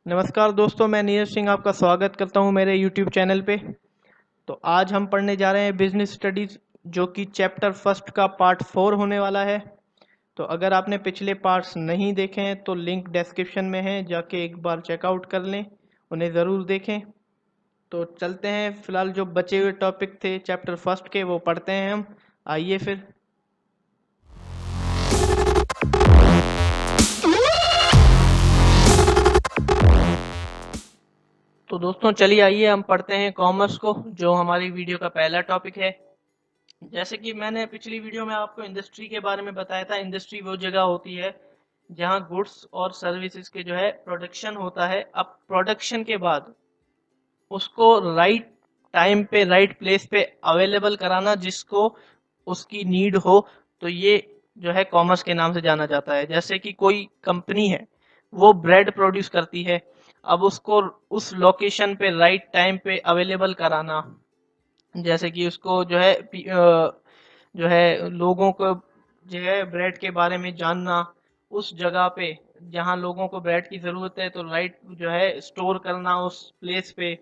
नमस्कार दोस्तों, मैं नीरज सिंह आपका स्वागत करता हूं मेरे YouTube चैनल पे। तो आज हम पढ़ने जा रहे हैं बिजनेस स्टडीज, जो कि चैप्टर फर्स्ट का पार्ट 4 होने वाला है। तो अगर आपने पिछले पार्ट्स नहीं देखे हैं तो लिंक डिस्क्रिप्शन में है, जाके एक बार चेकआउट कर लें, उन्हें ज़रूर देखें। तो चलते हैं, फिलहाल जो बचे हुए टॉपिक थे चैप्टर फर्स्ट के वो पढ़ते हैं हम। आइए फिर। तो दोस्तों चलिए, आइए हम पढ़ते हैं कॉमर्स को, जो हमारी वीडियो का पहला टॉपिक है। जैसे कि मैंने पिछली वीडियो में आपको इंडस्ट्री के बारे में बताया था। इंडस्ट्री वो जगह होती है जहां गुड्स और सर्विसेज के जो है प्रोडक्शन होता है। अब प्रोडक्शन के बाद उसको राइट टाइम पे राइट प्लेस पे अवेलेबल कराना, जिसको उसकी नीड हो, तो ये जो है कॉमर्स के नाम से जाना जाता है। जैसे कि कोई कंपनी है, वो ब्रेड प्रोड्यूस करती है, अब उसको उस लोकेशन पे राइट टाइम पे अवेलेबल कराना, जैसे कि उसको जो है जो है लोगों को जो है ब्रेड के बारे में जानना, उस जगह पे जहाँ लोगों को ब्रेड की ज़रूरत है, तो राइट जो है स्टोर करना उस प्लेस पे,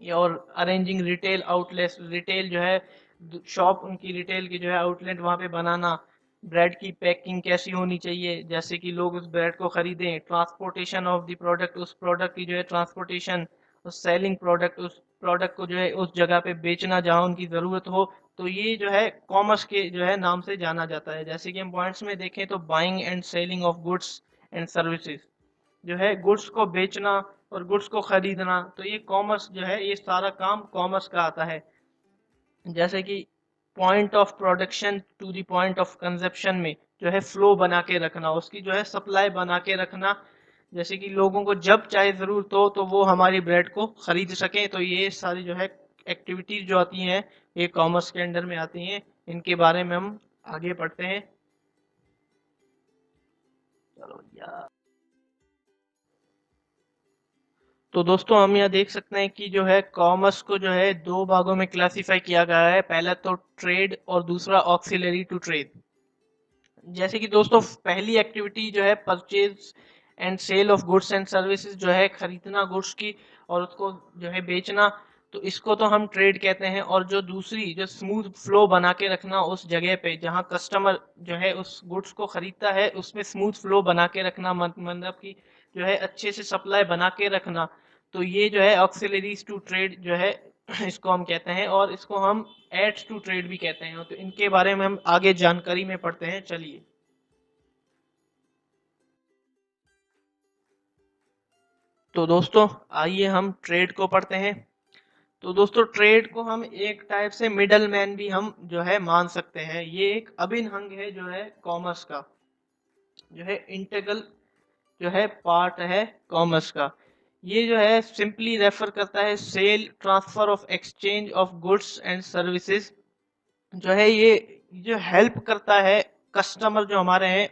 या और अरेंजिंग रिटेल आउटलेट्स, रिटेल जो है शॉप, उनकी रिटेल की जो है आउटलेट वहाँ पे बनाना। ब्रेड की पैकिंग कैसी होनी चाहिए, जैसे कि लोग उस ब्रेड को खरीदें। ट्रांसपोर्टेशन ऑफ द प्रोडक्ट, उस प्रोडक्ट की जो है ट्रांसपोर्टेशन। उस सेलिंग प्रोडक्ट, उस प्रोडक्ट को जो है उस जगह पे बेचना जहाँ उनकी ज़रूरत हो। तो ये जो है कॉमर्स के जो है नाम से जाना जाता है। जैसे कि हम पॉइंट्स में देखें तो buying and selling of goods and services, जो है गुड्स को बेचना और गुड्स को खरीदना, तो ये कॉमर्स जो है, ये सारा काम कॉमर्स का आता है। जैसे कि point of production to the point of consumption में जो है फ्लो बना के रखना, उसकी जो है सप्लाई बना के रखना, जैसे कि लोगों को जब चाहे ज़रूरत हो तो वो हमारी ब्रेड को खरीद सकें। तो ये सारी जो है एक्टिविटीज जो आती हैं, ये कॉमर्स के अंडर में आती हैं। इनके बारे में हम आगे पढ़ते हैं। चलो यार। तो दोस्तों हम यहाँ देख सकते हैं कि जो है कॉमर्स को जो है दो भागों में क्लासिफाई किया गया है। पहला तो ट्रेड और दूसरा ऑक्सिलरी टू ट्रेड। जैसे कि दोस्तों पहली एक्टिविटी जो है purchase and sale of goods and services, जो है खरीदना गुड्स की और उसको जो है बेचना, तो इसको तो हम ट्रेड कहते हैं। और जो दूसरी, जो स्मूथ फ्लो बना के रखना उस जगह पे जहाँ कस्टमर जो है उस गुड्स को खरीदता है, उसमें स्मूथ फ्लो बना के रखना, मतलब कि जो है अच्छे से सप्लाई बना के रखना, तो ये जो है ऑक्सिलरीज टू ट्रेड जो है इसको हम कहते हैं। और इसको हम एड्स टू ट्रेड भी कहते हैं। तो इनके बारे में हम आगे जानकारी में पढ़ते हैं। चलिए। तो दोस्तों आइए हम ट्रेड को पढ़ते हैं। तो दोस्तों ट्रेड को हम एक टाइप से मिडल मैन भी हम जो है मान सकते हैं। ये एक अभिन्न अंग है जो है कॉमर्स का, जो है इंटेग्रल जो है पार्ट है कॉमर्स का। ये जो है सिंपली रेफर करता है sale, transfer of exchange of goods and services, जो है ये जो हेल्प करता है कस्टमर जो हमारे हैं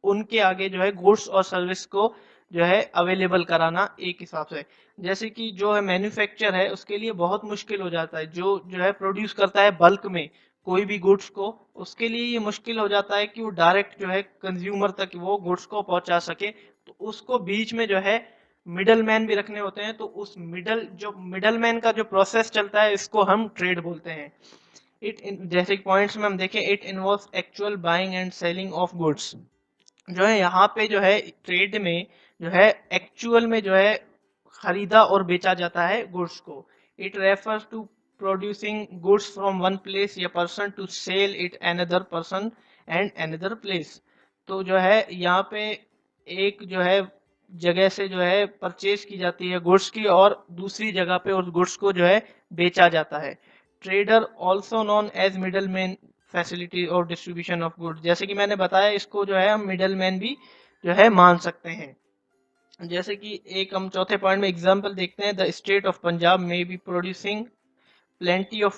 उनके आगे जो है गुड्स और सर्विस को जो है अवेलेबल कराना एक हिसाब से। जैसे कि जो है मैन्युफैक्चर है, उसके लिए बहुत मुश्किल हो जाता है। जो है प्रोड्यूस करता है बल्क में कोई भी गुड्स को, उसके लिए ये मुश्किल हो जाता है कि वो डायरेक्ट जो है कंज्यूमर तक वो गुड्स को पहुंचा सके। तो उसको बीच में जो है मिडल मैन भी रखने होते हैं। तो उस मिडल मैन का जो प्रोसेस चलता है, इसको हम ट्रेड बोलते हैं। जैसे पॉइंट्स में हम देखें, it involves actual buying and selling of goods, जो है यहाँ पे जो है ट्रेड में जो है एक्चुअल में जो है खरीदा और बेचा जाता है गुड्स को। It refers to producing goods from one place या person to sell it another person and another place. तो जो है यहाँ पे एक जो है जगह से जो है परचेज की जाती है गुड्स की, और दूसरी जगह पे उस गुड्स को जो है बेचा जाता है। Trader also known as middleman facility और डिस्ट्रीब्यूशन ऑफ गुड्स, जैसे कि मैंने बताया, इसको जो है हम मिडल मैन भी जो है मान सकते हैं। जैसे कि एक हम चौथे पॉइंट में एग्जांपल देखते हैं, द स्टेट ऑफ पंजाब में be producing plenty of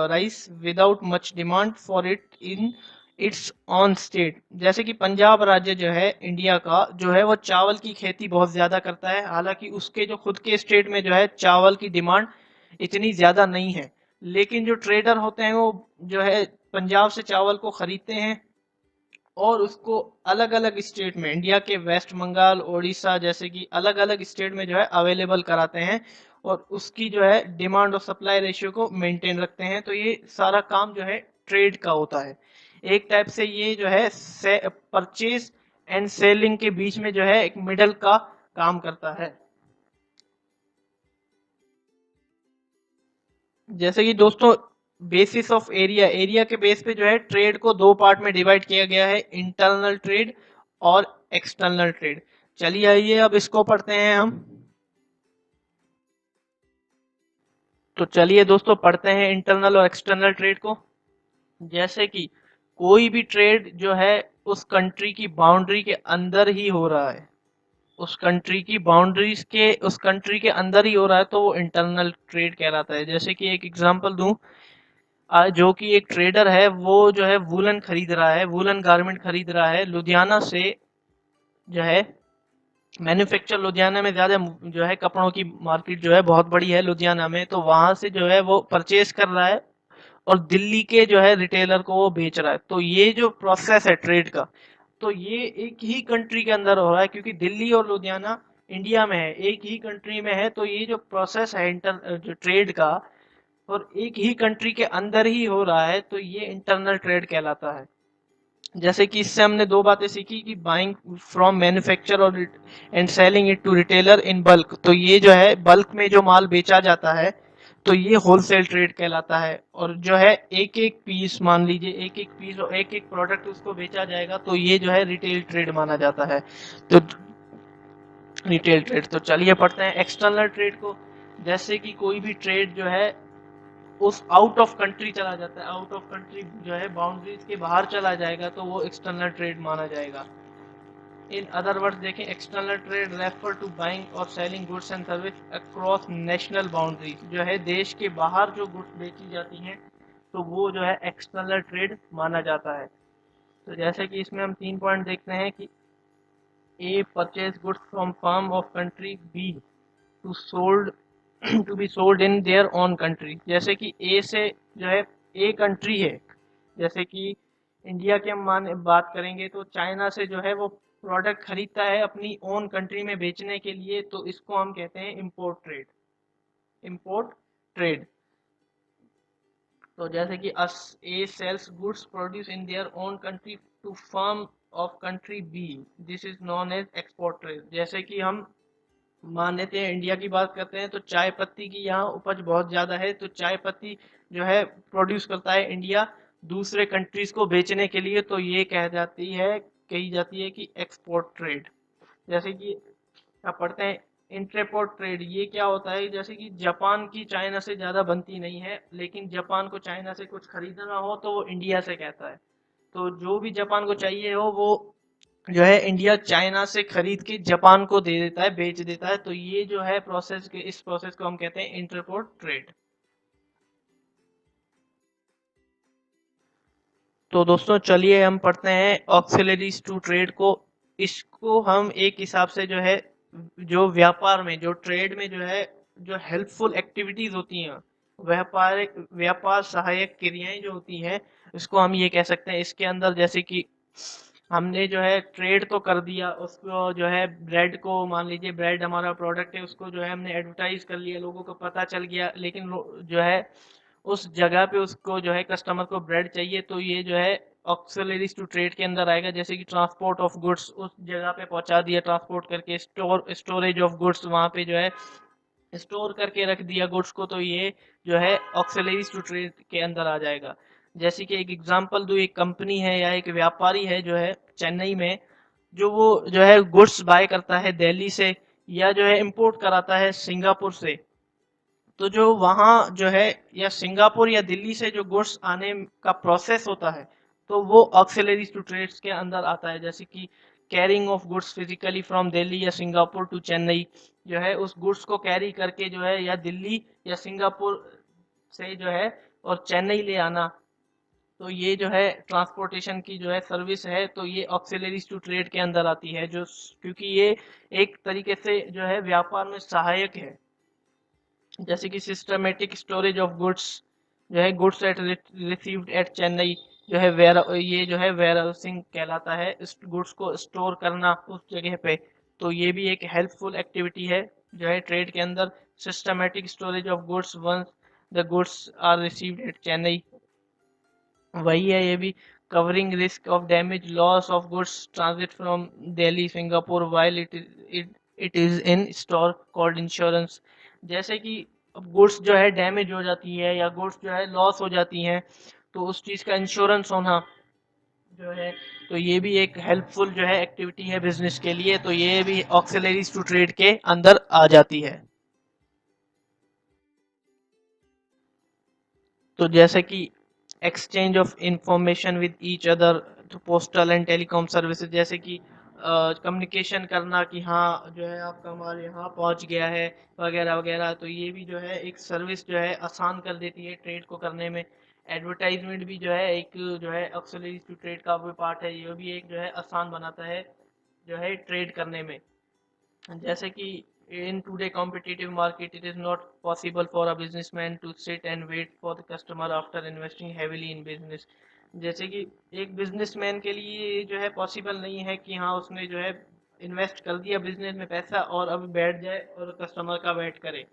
rice without much demand for it in its own state। जैसे कि पंजाब राज्य जो है इंडिया का, जो है वो चावल की खेती बहुत ज़्यादा करता है। हालांकि उसके जो खुद के स्टेट में जो है चावल की डिमांड इतनी ज़्यादा नहीं है, लेकिन जो ट्रेडर होते हैं वो जो है पंजाब से चावल को खरीदते हैं और उसको अलग अलग स्टेट में, इंडिया के वेस्ट बंगाल, उड़ीसा जैसे कि अलग अलग स्टेट में जो है अवेलेबल कराते हैं और उसकी जो है डिमांड और सप्लाई रेशियो को मेंटेन रखते हैं। तो ये सारा काम जो है ट्रेड का होता है। एक टाइप से ये जो है परचेज एंड सेलिंग के बीच में जो है एक मिडल का काम करता है। जैसे कि दोस्तों बेसिस ऑफ एरिया, एरिया के बेस पे जो है ट्रेड को दो पार्ट में डिवाइड किया गया है, इंटरनल ट्रेड और एक्सटर्नल ट्रेड। चलिए आइए अब इसको पढ़ते हैं हम। तो चलिए दोस्तों पढ़ते हैं इंटरनल और एक्सटर्नल ट्रेड को। जैसे कि कोई भी ट्रेड जो है उस कंट्री की बाउंड्री के अंदर ही हो रहा है, उस कंट्री की बाउंड्रीज के उस कंट्री के अंदर ही हो रहा है तो वो इंटरनल ट्रेड कहलाता है। जैसे कि एक एग्जांपल दूं, जो कि एक ट्रेडर है वो जो है वूलन खरीद रहा है, वूलन गारमेंट खरीद रहा है लुधियाना से, जो है मैन्युफैक्चर लुधियाना में ज्यादा जो है कपड़ों की मार्केट जो है बहुत बड़ी है लुधियाना में, तो वहां से जो है वो परचेज कर रहा है और दिल्ली के जो है रिटेलर को वो बेच रहा है। तो ये जो प्रोसेस है ट्रेड का, तो ये एक ही कंट्री के अंदर हो रहा है क्योंकि दिल्ली और लुधियाना इंडिया में है, एक ही कंट्री में है। तो ये जो प्रोसेस है इंटर जो ट्रेड का और एक ही कंट्री के अंदर ही हो रहा है तो ये इंटरनल ट्रेड कहलाता है। जैसे कि इससे हमने दो बातें सीखी कि बाइंग फ्रॉम मैन्युफैक्चर और and selling it to retailer in bulk, तो ये जो है बल्क में जो माल बेचा जाता है तो ये होलसेल ट्रेड कहलाता है। और जो है एक एक पीस, मान लीजिए एक एक पीस और एक एक प्रोडक्ट उसको बेचा जाएगा तो ये जो है रिटेल ट्रेड माना जाता है। तो रिटेल ट्रेड। तो चलिए पढ़ते हैं एक्सटर्नल ट्रेड को। जैसे कि कोई भी ट्रेड जो है उस आउट ऑफ कंट्री चला जाता है, आउट ऑफ कंट्री जो है बाउंड्रीज के बाहर चला जाएगा तो वो एक्सटर्नल ट्रेड माना जाएगा। इन अदर वर्ड्स देखें, external trade refer to buying और selling goods and service across national boundary, जो है देश के बाहर जो गुड्स बेची जाती हैं तो वो जो है एक्सटर्नल ट्रेड माना जाता है। तो जैसे कि इसमें हम 3 पॉइंट देखते हैं कि A purchase goods from firm of country B to sold to be sold in their own country. जैसे कि ए से जो है ए कंट्री है, जैसे कि इंडिया की हम मान बात करेंगे तो चाइना से जो है वो प्रोडक्ट खरीदता है अपनी ओन कंट्री में बेचने के लिए, तो इसको हम कहते हैं इंपोर्ट ट्रेड, इंपोर्ट ट्रेड। तो जैसे कि as A sells goods produce in their own country to firm of country B, this is known as export trade. जैसे कि हम मान लेते हैं इंडिया की बात करते हैं तो चाय पत्ती की यहाँ उपज बहुत ज्यादा है, तो चाय पत्ती जो है प्रोड्यूस करता है इंडिया दूसरे कंट्रीज को बेचने के लिए, तो ये कही जाती है कि एक्सपोर्ट ट्रेड। जैसे कि आप पढ़ते हैं इंटरपोर्ट ट्रेड, ये क्या होता है, जैसे कि जापान की चाइना से ज्यादा बनती नहीं है लेकिन जापान को चाइना से कुछ खरीदना हो तो वो इंडिया से कहता है, तो जो भी जापान को चाहिए हो वो जो है इंडिया चाइना से खरीद के जापान को दे देता है, बेच देता है। तो ये जो है प्रोसेस के इस प्रोसेस को हम कहते हैं इंटरपोर्ट ट्रेड। तो दोस्तों चलिए हम पढ़ते हैं ऑक्सिलरीज टू ट्रेड को। इसको हम एक हिसाब से जो है जो व्यापार में, जो ट्रेड में जो है जो हेल्पफुल एक्टिविटीज होती हैं, व्यापार सहायक क्रियाएं जो होती हैं, इसको हम ये कह सकते हैं। इसके अंदर जैसे कि हमने जो है ट्रेड तो कर दिया, उसको जो है ब्रेड को, मान लीजिए ब्रेड हमारा प्रोडक्ट है, उसको जो है हमने एडवर्टाइज कर लिया, लोगों को पता चल गया, लेकिन जो है उस जगह पे उसको जो है कस्टमर को ब्रेड चाहिए, तो ये जो है ऑक्सिलरीज टू ट्रेड के अंदर आएगा। जैसे कि ट्रांसपोर्ट ऑफ गुड्स, उस जगह पे पहुंचा दिया ट्रांसपोर्ट करके, स्टोरेज ऑफ गुड्स, वहां पे जो है स्टोर करके रख दिया गुड्स को, तो ये जो है ऑक्सिलरीज टू ट्रेड के अंदर आ जाएगा। जैसे कि एक एग्जांपल दो, एक कंपनी है या एक व्यापारी है जो है चेन्नई में, जो वो जो है गुड्स बाय करता है दिल्ली से या जो है इंपोर्ट कराता है सिंगापुर से, तो जो वहाँ जो है या सिंगापुर या दिल्ली से जो गुड्स आने का प्रोसेस होता है तो वो ऑक्सिलरीज टू ट्रेड्स के अंदर आता है। जैसे कि carrying of goods physically from Delhi या सिंगापुर टू चेन्नई, जो है उस गुड्स को कैरी करके जो है या दिल्ली या सिंगापुर से जो है और चेन्नई ले आना, तो ये जो है ट्रांसपोर्टेशन की जो है सर्विस है, तो ये ऑक्सिलरीज टू ट्रेड के अंदर आती है, जो क्योंकि ये एक तरीके से जो है व्यापार में सहायक है। जैसे कि सिस्टमेटिक स्टोरेज ऑफ गुड्स, जो है goods at received at Chennai, जो है ये जो है वेयर हाउसिंग कहलाता है, इस गुड्स को स्टोर करना उस जगह पे। तो ये भी एक हेल्पफुल एक्टिविटी है जो है ट्रेड के अंदर। Systematic storage of goods once the goods are received at Chennai, वही है ये भी। Covering risk of damage loss of goods transit from Delhi Singapore while it is in store called insurance. जैसे कि अब गुड्स जो है डैमेज हो जाती है या गुड्स जो है लॉस हो जाती हैं, तो उस चीज़ का इंश्योरेंस होना जो है, तो ये भी एक हेल्पफुल जो है एक्टिविटी है बिजनेस के लिए। तो ये भी ऑक्सिलरीज टू ट्रेड के अंदर आ जाती है। तो जैसे कि exchange of information with each other, तो पोस्टल एंड टेलीकॉम सर्विसेज, जैसे कि कम्युनिकेशन करना कि हाँ जो है आपका माल यहाँ पहुँच गया है वगैरह वगैरह। तो ये भी जो है एक सर्विस जो है आसान कर देती है ट्रेड को करने में। एडवर्टाइजमेंट भी जो है एक जो है ऑक्सिलरी टू ट्रेड का भी पार्ट है, ये भी एक जो है आसान बनाता है जो है ट्रेड करने में। जैसे कि in today competitive market it is not possible for a businessman to sit and wait for the customer after investing heavily in business। जैसे कि एक बिजनेसमैन के लिए जो है पॉसिबल नहीं है कि हाँ उसने जो है इन्वेस्ट कर दिया बिजनेस में पैसा और अब बैठ जाए और कस्टमर का वेट करे।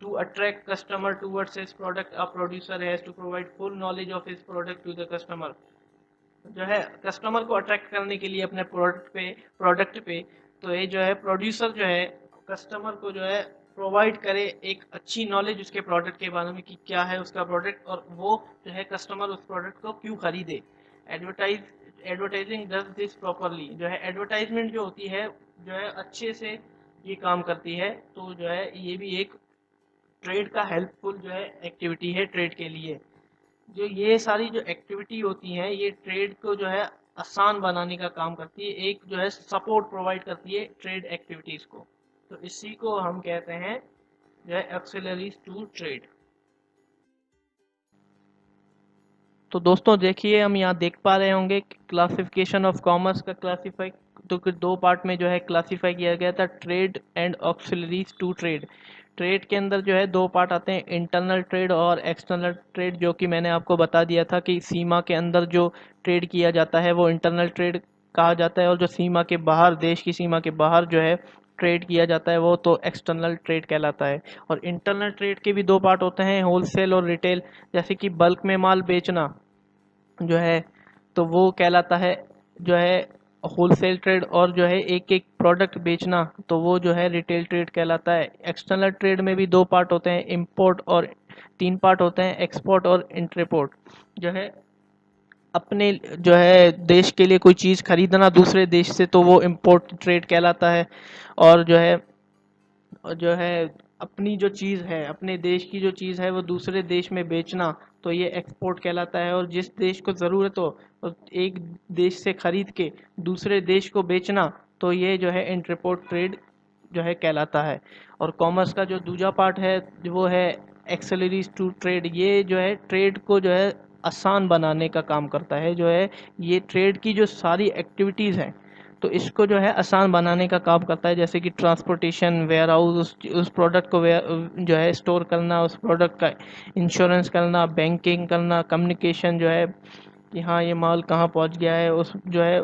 To attract customer towards his product, a producer has to provide full knowledge of his product to the customer। जो है कस्टमर को अट्रैक्ट करने के लिए अपने प्रोडक्ट पे तो ये जो है प्रोड्यूसर जो है कस्टमर को जो है प्रोवाइड करे एक अच्छी नॉलेज उसके प्रोडक्ट के बारे में कि क्या है उसका प्रोडक्ट और वो जो है कस्टमर उस प्रोडक्ट को क्यों खरीदे। एडवर्टाइजिंग डज दिस प्रॉपरली, जो है एडवर्टाइजमेंट जो होती है जो है अच्छे से ये काम करती है। तो जो है ये भी एक ट्रेड का हेल्पफुल जो है एक्टिविटी है ट्रेड के लिए। जो ये सारी जो एक्टिविटी होती हैं ये ट्रेड को जो है आसान बनाने का काम करती है, एक जो है सपोर्ट प्रोवाइड करती है ट्रेड एक्टिविटीज को। तो इसी को हम कहते हैं जो है एक्सेलरीज टू ट्रेड। तो दोस्तों देखिए हम यहाँ देख पा रहे होंगे क्लासिफिकेशन ऑफ कॉमर्स का क्लासीफाई, तो दो पार्ट में जो है क्लासीफाई किया गया था, trade and auxiliaries to trade. Trade के अंदर जो है दो पार्ट आते हैं, इंटरनल ट्रेड और एक्सटर्नल ट्रेड, जो कि मैंने आपको बता दिया था कि सीमा के अंदर जो ट्रेड किया जाता है वो इंटरनल ट्रेड कहा जाता है, और जो सीमा के बाहर देश की सीमा के बाहर जो है ट्रेड किया जाता है वो तो एक्सटर्नल ट्रेड कहलाता है। और इंटरनल ट्रेड के भी दो पार्ट होते हैं, होलसेल और रिटेल। जैसे कि बल्क में माल बेचना जो है तो वो कहलाता है जो है होलसेल ट्रेड, और जो है एक एक प्रोडक्ट बेचना तो वो जो है रिटेल ट्रेड कहलाता है। एक्सटर्नल ट्रेड में भी दो पार्ट होते हैं, इंपोर्ट, और तीन पार्ट होते हैं, एक्सपोर्ट और इंटरपोर्ट। जो है अपने जो है देश के लिए कोई चीज़ खरीदना दूसरे देश से तो वो इंपोर्ट ट्रेड कहलाता है। और जो है अपनी जो चीज़ है अपने देश की जो चीज़ है वो दूसरे देश में बेचना तो ये एक्सपोर्ट कहलाता है। और जिस देश को ज़रूरत हो और एक देश से खरीद के दूसरे देश को बेचना तो ये जो है इंटरपोर्ट ट्रेड जो है कहलाता है। और कॉमर्स का जो दूसरा पार्ट है वो है एक्सेलरीज टू ट्रेड। ये जो है ट्रेड को जो है आसान बनाने का काम करता है। जो है ये ट्रेड की जो सारी एक्टिविटीज़ हैं तो इसको जो है आसान बनाने का काम करता है, जैसे कि ट्रांसपोर्टेशन, वेयर हाउस, उस प्रोडक्ट को जो है स्टोर करना, उस प्रोडक्ट का इंश्योरेंस करना, बैंकिंग करना, कम्युनिकेशन जो है कि हाँ ये माल कहाँ पहुँच गया है, उस जो है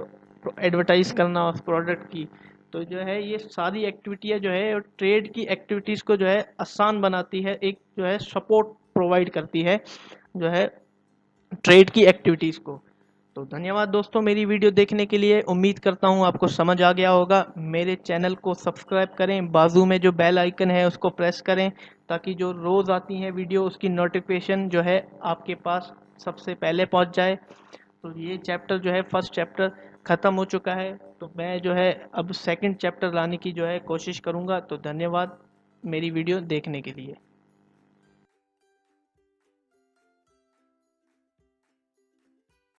एडवर्टाइज करना उस प्रोडक्ट की। तो जो है ये सारी एक्टिविटियाँ जो है ट्रेड की एक्टिविटीज़ को जो है आसान बनाती है, एक जो है सपोर्ट प्रोवाइड करती है जो है ट्रेड की एक्टिविटीज़ को। तो धन्यवाद दोस्तों मेरी वीडियो देखने के लिए, उम्मीद करता हूँ आपको समझ आ गया होगा। मेरे चैनल को सब्सक्राइब करें, बाजू में जो बेल आइकन है उसको प्रेस करें ताकि जो रोज़ आती है वीडियो उसकी नोटिफिकेशन जो है आपके पास सबसे पहले पहुँच जाए। तो ये चैप्टर जो है फर्स्ट चैप्टर ख़त्म हो चुका है, तो मैं जो है अब सेकंड चैप्टर लाने की जो है कोशिश करूँगा। तो धन्यवाद मेरी वीडियो देखने के लिए।